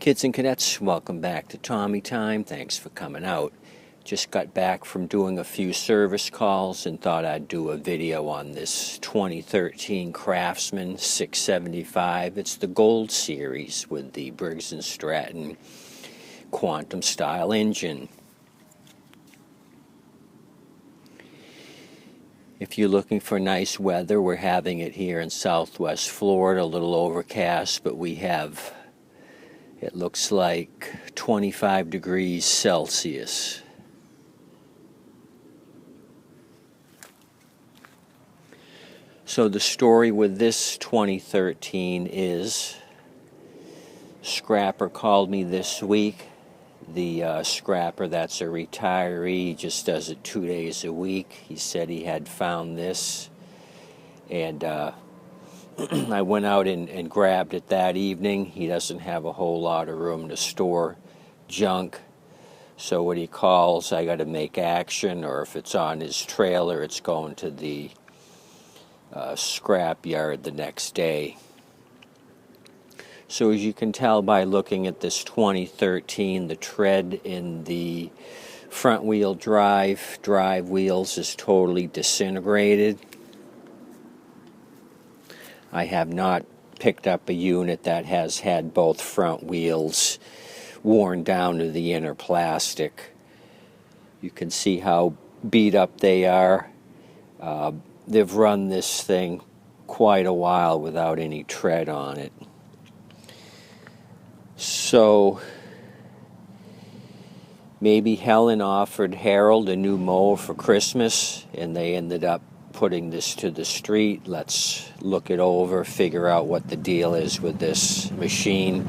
Kids and cadets, welcome back to Tommy Time. Thanks for coming out. Just got back from doing a few service calls and thought I'd do a video on this 2013 Craftsman 675. It's the Gold Series with the Briggs & Stratton Quantum style engine. If you're looking for nice weather, we're having it here in Southwest Florida, a little overcast, but we have, it looks like 25 degrees Celsius. So the story with this 2013 is, scrapper called me this week. The scrapper that's a retiree, just does it 2 days a week. He said he had found this, and I went out and grabbed it that evening. He doesn't have a whole lot of room to store junk, so what he calls, I got to make action, or if it's on his trailer, it's going to the scrap yard the next day. So as you can tell by looking at this 2013, the tread in the front wheel drive wheels is totally disintegrated. I have not picked up a unit that has had both front wheels worn down to the inner plastic. You can see how beat up they are. They've run this thing quite a while without any tread on it. So maybe Helen offered Harold a new mower for Christmas, and they ended up putting this to the street. Let's look it over, figure out what the deal is with this machine.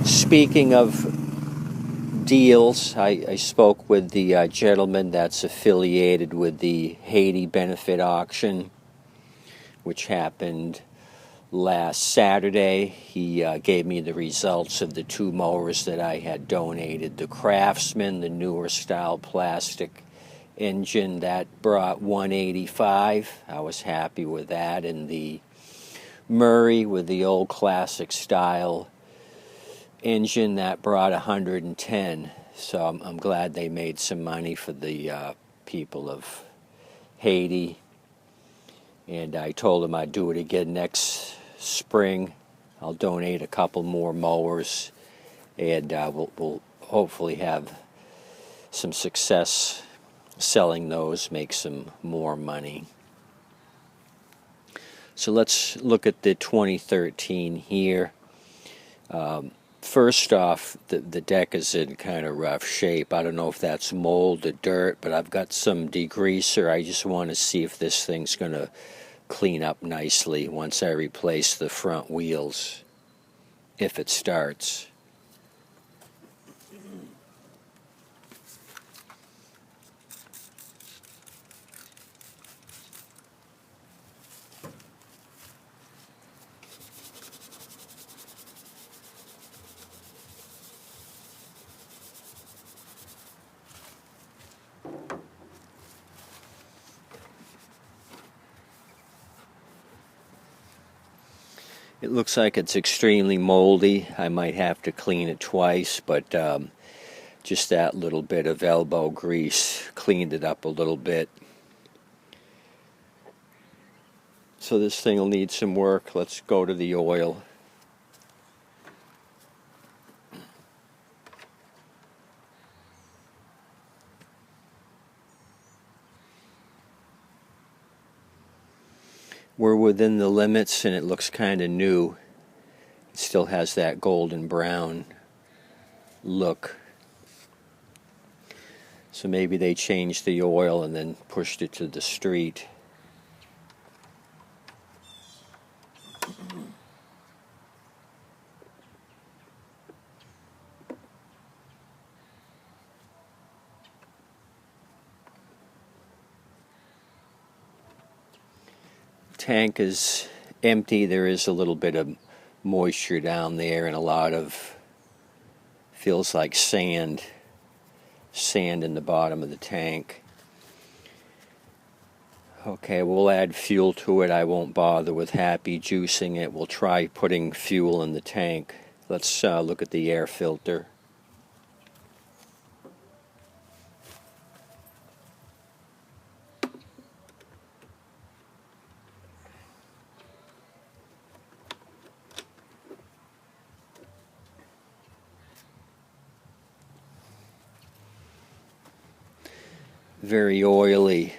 Speaking of deals, I spoke with the gentleman that's affiliated with the Haiti benefit auction, which happened last Saturday. He gave me the results of the two mowers that I had donated. The Craftsman, the newer style plastic engine, that brought $185. I was happy with that. And the Murray with the old classic style engine, that brought $110. So I'm glad they made some money for the people of Haiti. And I told him I'd do it again next spring. I'll donate a couple more mowers, and we'll hopefully have some success selling those, make some more money. So let's look at the 2013 here. First off, the deck is in kind of rough shape. I don't know if that's mold or dirt, but I've got some degreaser. I just want to see if this thing's going to clean up nicely once I replace the front wheels, if it starts. It looks like it's extremely moldy. I might have to clean it twice, but just that little bit of elbow grease cleaned it up a little bit. So this thing will need some work. Let's go to the oil. We're within the limits, and it looks kind of new. It still has that golden brown look. So maybe they changed the oil and then pushed it to the street. Tank is empty. There is a little bit of moisture down there and a lot of, feels like sand in the bottom of the tank. Okay, we'll add fuel to it. I won't bother with happy juicing it. We'll try putting fuel in the tank. Let's look at the air filter. Very oily.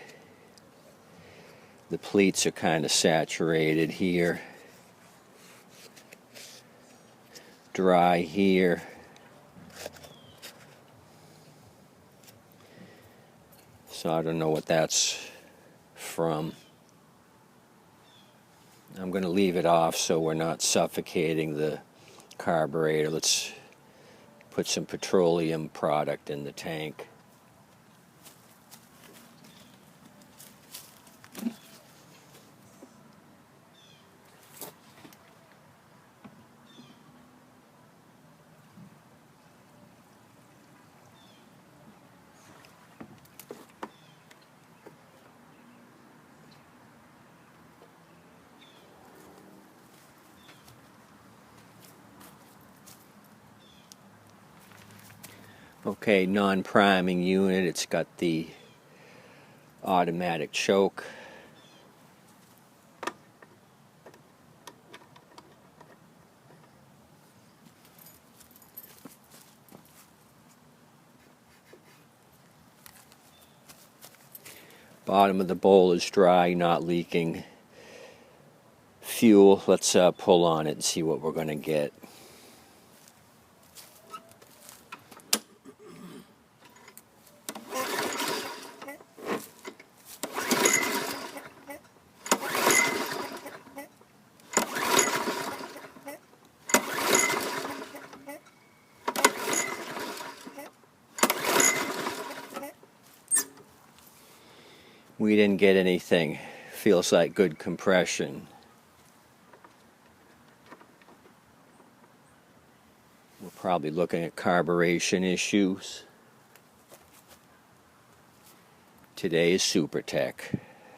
The pleats are kind of saturated here. Dry here. So I don't know what that's from. I'm going to leave it off so we're not suffocating the carburetor. Let's put some petroleum product in the tank. Okay, non-priming unit. It's got the automatic choke. Bottom of the bowl is dry, not leaking fuel. Let's pull on it and see what we're going to get. We didn't get anything. Feels like good compression. We're probably looking at carburation issues. Today is Super Tech.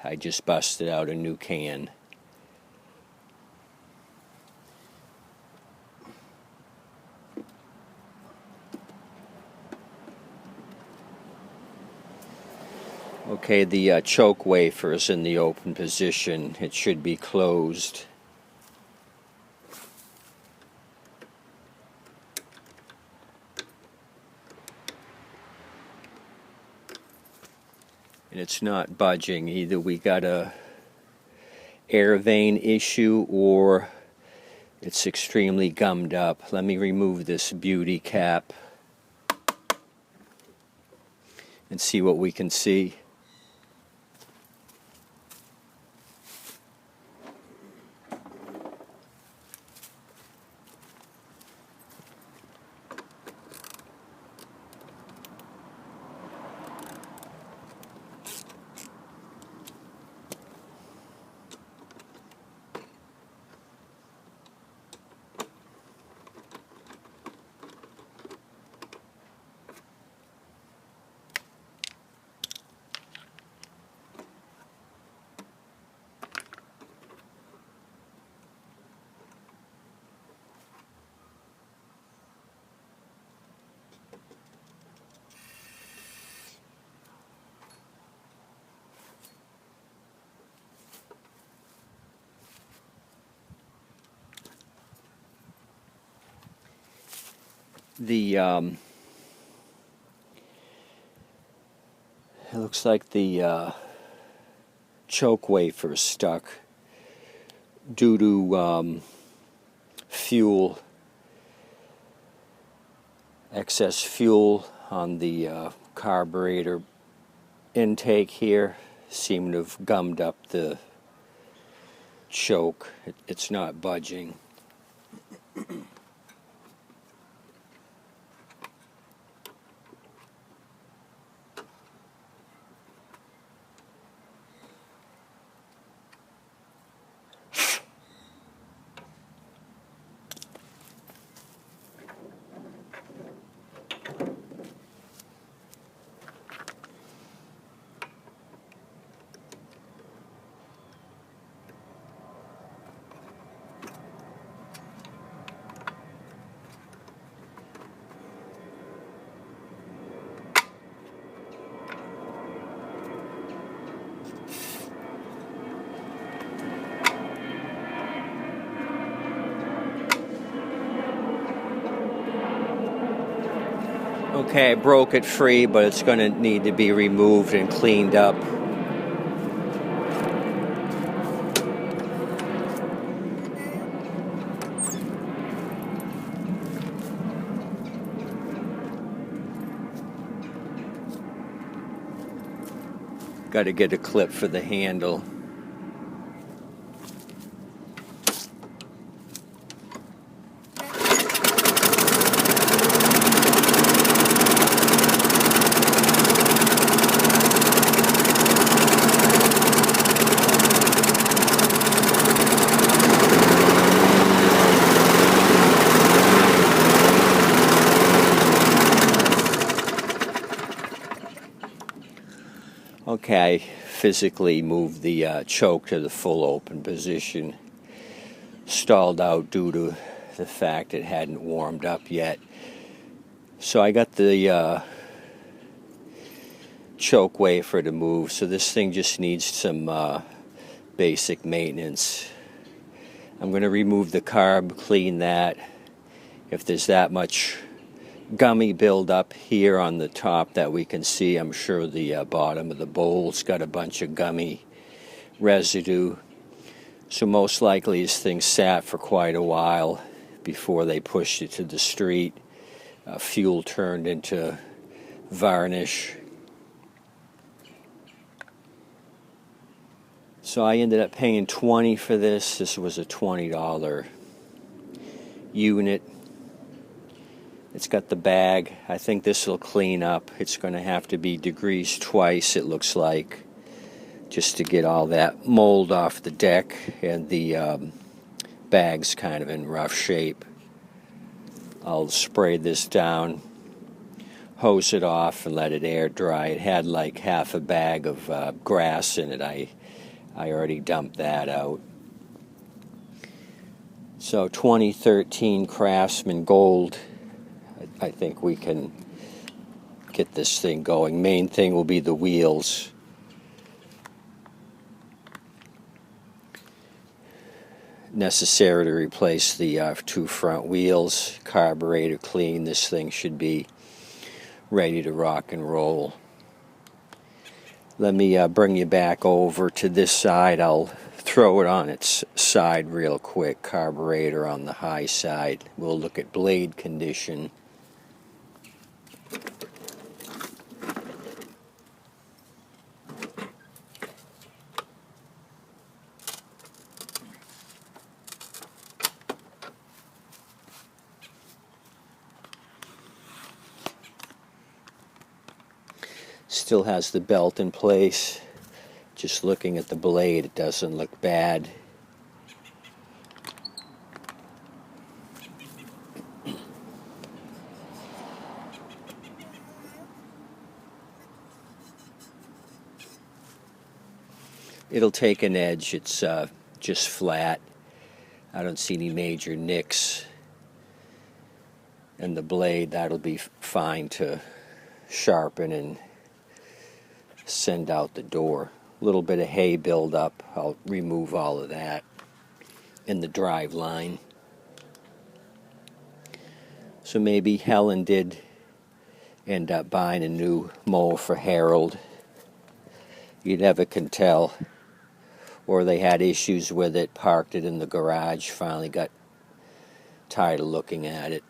I just busted out a new can. Okay, the choke wafer is in the open position. It should be closed. And it's not budging. Either we got a air vane issue or it's extremely gummed up. Let me remove this beauty cap and see what we can see. It looks like the choke wafer is stuck due to fuel, excess fuel on the carburetor intake here. Seem to have gummed up the choke. It's not budging. Okay, I broke it free, but it's going to need to be removed and cleaned up. Got to get a clip for the handle. Okay, I physically moved the choke to the full open position. Stalled out due to the fact it hadn't warmed up yet. So I got the choke wafer to move, so this thing just needs some basic maintenance. I'm going to remove the carb, clean that. If there's that much gummy buildup here on the top that we can see, I'm sure the bottom of the bowl's got a bunch of gummy residue. So most likely this thing sat for quite a while before they pushed it to the street. Fuel turned into varnish. So I ended up paying $20 for this. This was a $20 unit. It's got the bag. I think this will clean up. It's going to have to be degreased twice, it looks like, just to get all that mold off the deck, and the bag's kind of in rough shape. I'll spray this down, hose it off, and let it air dry. It had like half a bag of grass in it. I already dumped that out. So 2013 Craftsman Gold. I think we can get this thing going. Main thing will be the wheels. Necessary to replace the 2 front wheels. Carburetor clean. This thing should be ready to rock and roll. Let me bring you back over to this side. I'll throw it on its side real quick. Carburetor on the high side. We'll look at blade condition. Still has the belt in place. Just looking at the blade, it doesn't look bad. It'll take an edge. It's just flat. I don't see any major nicks. And the blade, that'll be fine to sharpen and send out the door. A little bit of hay buildup. I'll remove all of that. In the drive line. So maybe Helen did end up buying a new mower for Harold. You never can tell. Or they had issues with it, parked it in the garage, finally got tired of looking at it.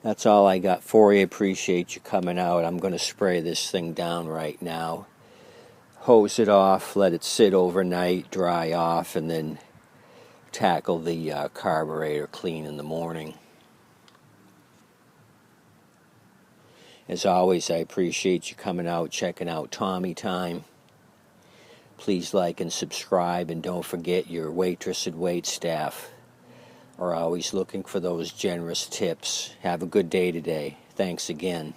That's all I got for you. Appreciate you coming out. I'm going to spray this thing down right now. Hose it off, let it sit overnight, dry off, and then tackle the carburetor clean in the morning. As always, I appreciate you coming out, checking out Tommy Time. Please like and subscribe, and don't forget your waitress and wait staff are always looking for those generous tips. Have a good day today. Thanks again.